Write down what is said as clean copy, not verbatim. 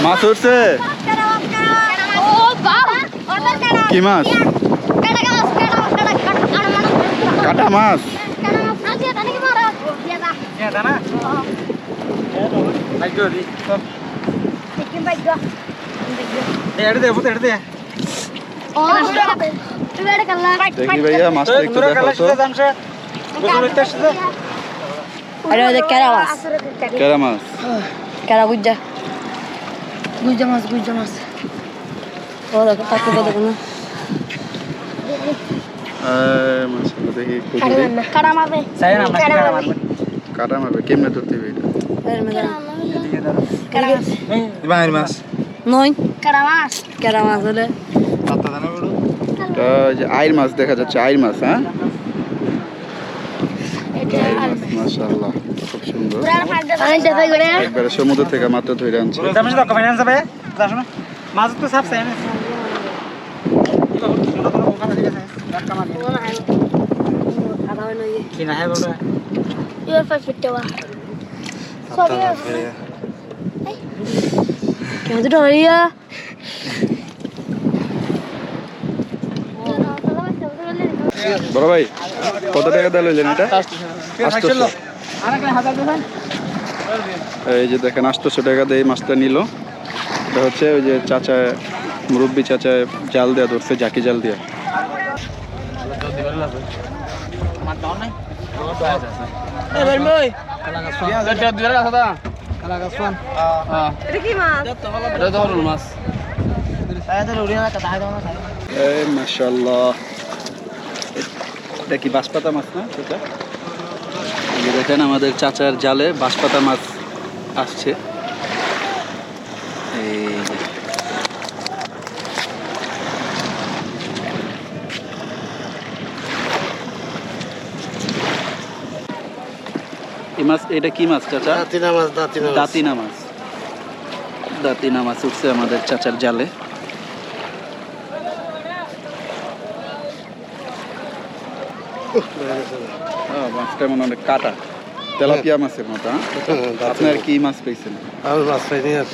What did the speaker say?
মাছ উঠছে কি মাছ কাটা মাছ দেখি ভাইয়া মাছটা একটু দেখো তো কেরা মাছ কেরা মাছ কেরা গুজ্জা গুজ্জা মাছ ও দেখো তাকে দেখো না মাছগুলো দেখি কাটা মারবে কাটা মারবে কেমনে ধরতে হবে এটা মাছ নয় কেরা মাছ হলে যে আইর মাছ দেখা যাচ্ছে আইর মাছ হ্যাঁ মাশাআল্লাহ খুব সুন্দর একবারে সমুদ্র থেকে মাত্র ধরে আনছে মাছ তো সাপ চাই না কি না হ্যাঁ বড় কেমন ডরিয়া বড় ভাই কত টাকা দিয়ে লইলেন এটা 800 এই যে দেখেন 800 টাকা দিয়ে মাছটা নিল এটা হচ্ছে ওই যে চাচা মুরব্বী চাচা জাল দেয়া ধরছে জাকি জাল দিয়া মাশাআল্লাহ এটা কি বাঁশপাতা মাছ না সেটা দেখেন আমাদের চাচার জালে বাঁশপাতা মাছ আসছে এই মাছ এটা কি মাছ চাচা দাতিনা মাছ উঠছে আমাদের চাচার জালে মাছটা মনে অনেক কাটা তেলাপিয়া মাছের মতো আপনার কি মাছ পেয়েছেন আমি মাছ পাইনি আর